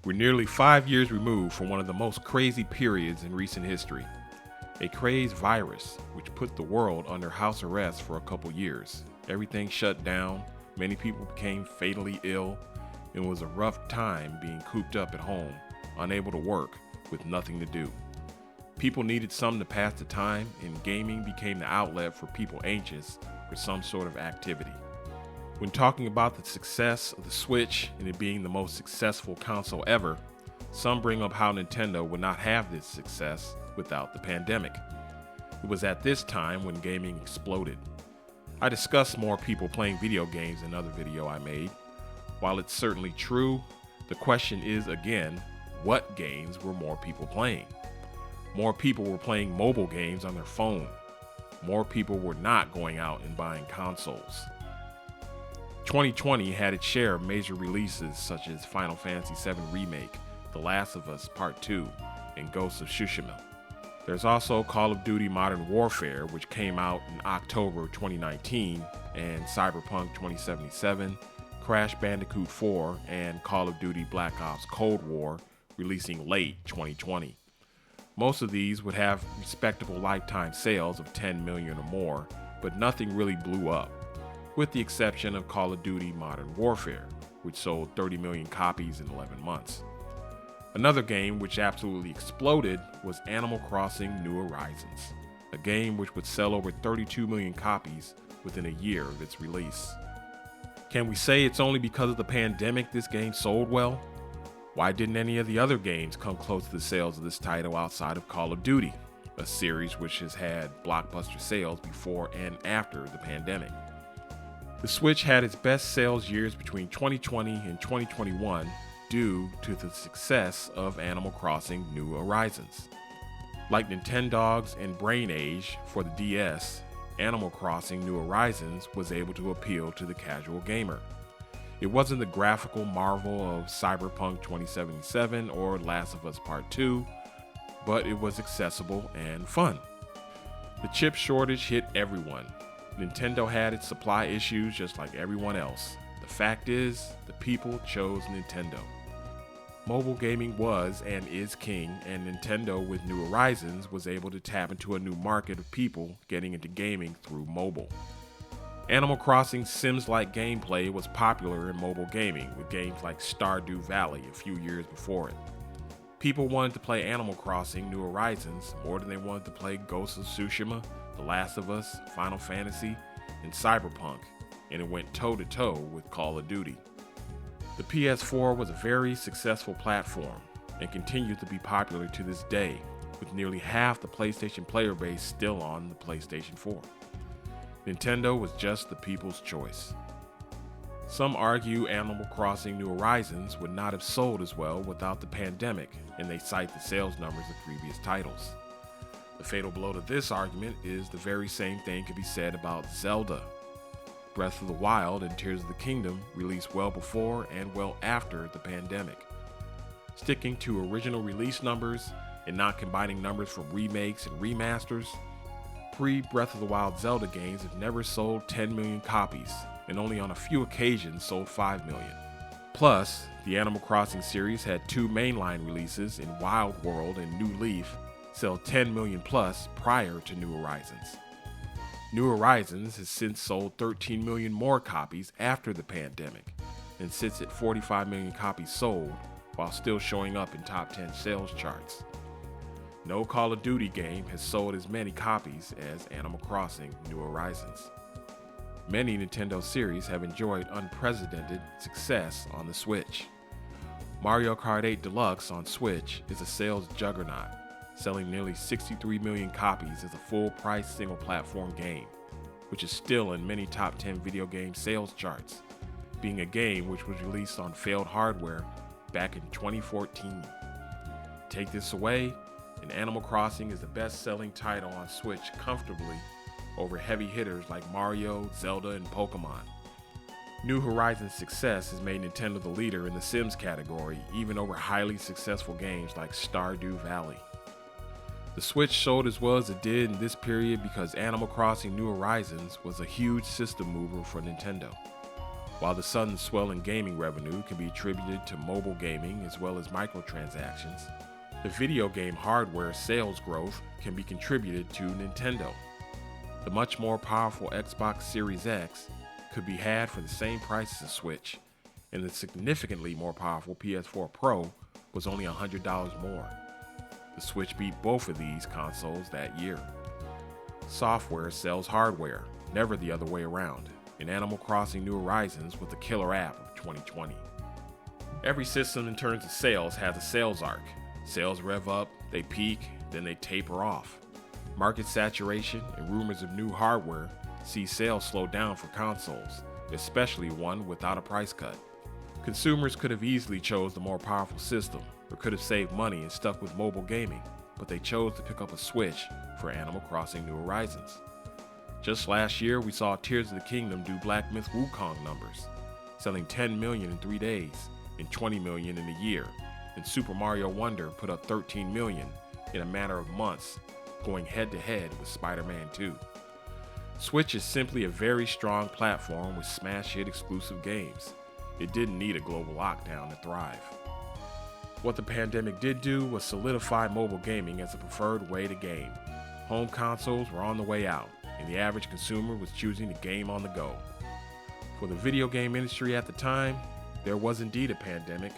We're nearly 5 years removed from one of the most crazy periods in recent history. A crazed virus which put the world under house arrest for a couple years. Everything shut down, many people became fatally ill, and it was a rough time being cooped up at home, unable to work, with nothing to do. People needed something to pass the time, and gaming became the outlet for people anxious for some sort of activity. When talking about the success of the Switch and it being the most successful console ever, some bring up how Nintendo would not have this success without the pandemic. It was at this time when gaming exploded. I discussed more people playing video games in another video I made. While it's certainly true, the question is again, what games were more people playing? More people were playing mobile games on their phone. More people were not going out and buying consoles. 2020 had its share of major releases such as Final Fantasy VII Remake, The Last of Us Part 2, and Ghost of Tsushima. There's also Call of Duty Modern Warfare, which came out in October 2019, and Cyberpunk 2077, Crash Bandicoot 4, and Call of Duty Black Ops Cold War, releasing late 2020. Most of these would have respectable lifetime sales of 10 million or more, but nothing really blew up, with the exception of Call of Duty Modern Warfare, which sold 30 million copies in 11 months. Another game which absolutely exploded was Animal Crossing New Horizons, a game which would sell over 32 million copies within a year of its release. Can we say it's only because of the pandemic this game sold well? Why didn't any of the other games come close to the sales of this title outside of Call of Duty, a series which has had blockbuster sales before and after the pandemic? The Switch had its best sales years between 2020 and 2021 due to the success of Animal Crossing New Horizons. Like Nintendogs and Brain Age for the DS, Animal Crossing New Horizons was able to appeal to the casual gamer. It wasn't the graphical marvel of Cyberpunk 2077 or Last of Us Part 2, but it was accessible and fun. The chip shortage hit everyone. Nintendo had its supply issues just like everyone else. The fact is, the people chose Nintendo. Mobile gaming was and is king, and Nintendo with New Horizons was able to tap into a new market of people getting into gaming through mobile. Animal Crossing Sims-like gameplay was popular in mobile gaming, with games like Stardew Valley a few years before it. People wanted to play Animal Crossing New Horizons more than they wanted to play Ghost of Tsushima, The Last of Us, Final Fantasy, and Cyberpunk, and it went toe-to-toe with Call of Duty. The PS4 was a very successful platform and continues to be popular to this day, with nearly half the PlayStation player base still on the PlayStation 4. Nintendo was just the people's choice. Some argue Animal Crossing New Horizons would not have sold as well without the pandemic, and they cite the sales numbers of previous titles. The fatal blow to this argument is the very same thing can be said about Zelda. Breath of the Wild and Tears of the Kingdom released well before and well after the pandemic. Sticking to original release numbers and not combining numbers from remakes and remasters, pre-Breath of the Wild Zelda games have never sold 10 million copies, and only on a few occasions sold 5 million. Plus, the Animal Crossing series had two mainline releases in Wild World and New Leaf sell 10 million plus prior to New Horizons. New Horizons has since sold 13 million more copies after the pandemic, and sits at 45 million copies sold while still showing up in top 10 sales charts. No Call of Duty game has sold as many copies as Animal Crossing New Horizons. Many Nintendo series have enjoyed unprecedented success on the Switch. Mario Kart 8 Deluxe on Switch is a sales juggernaut, selling nearly 63 million copies as a full-price single-platform game, which is still in many top 10 video game sales charts, being a game which was released on failed hardware back in 2014. Take this away, and Animal Crossing is the best-selling title on Switch comfortably over heavy hitters like Mario, Zelda, and Pokemon. New Horizons' success has made Nintendo the leader in the Sims category, even over highly successful games like Stardew Valley. The Switch sold as well as it did in this period because Animal Crossing New Horizons was a huge system mover for Nintendo. While the sudden swell in gaming revenue can be attributed to mobile gaming as well as microtransactions, the video game hardware sales growth can be contributed to Nintendo. The much more powerful Xbox Series X could be had for the same price as a Switch, and the significantly more powerful PS4 Pro was only $100 more. The Switch beat both of these consoles that year. Software sells hardware, never the other way around, and Animal Crossing New Horizons was the killer app of 2020. Every system in terms of sales has a sales arc. Sales rev up, they peak, then they taper off. Market saturation and rumors of new hardware see sales slow down for consoles, especially one without a price cut. Consumers could have easily chose the more powerful system or could have saved money and stuck with mobile gaming, but they chose to pick up a Switch for Animal Crossing New Horizons. Just last year, we saw Tears of the Kingdom do Black Myth Wukong numbers, selling 10 million in 3 days and 20 million in a year, and Super Mario Wonder put up 13 million in a matter of months, going head-to-head with Spider-Man 2. Switch is simply a very strong platform with smash hit exclusive games. It didn't need a global lockdown to thrive. What the pandemic did do was solidify mobile gaming as a preferred way to game. Home consoles were on the way out, and the average consumer was choosing to game on the go. For the video game industry at the time, there was indeed a pandemic,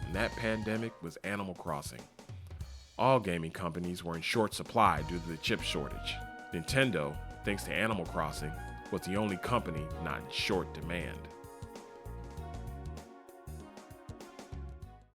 and that pandemic was Animal Crossing. All gaming companies were in short supply due to the chip shortage. Nintendo, thanks to Animal Crossing, was the only company not in short demand.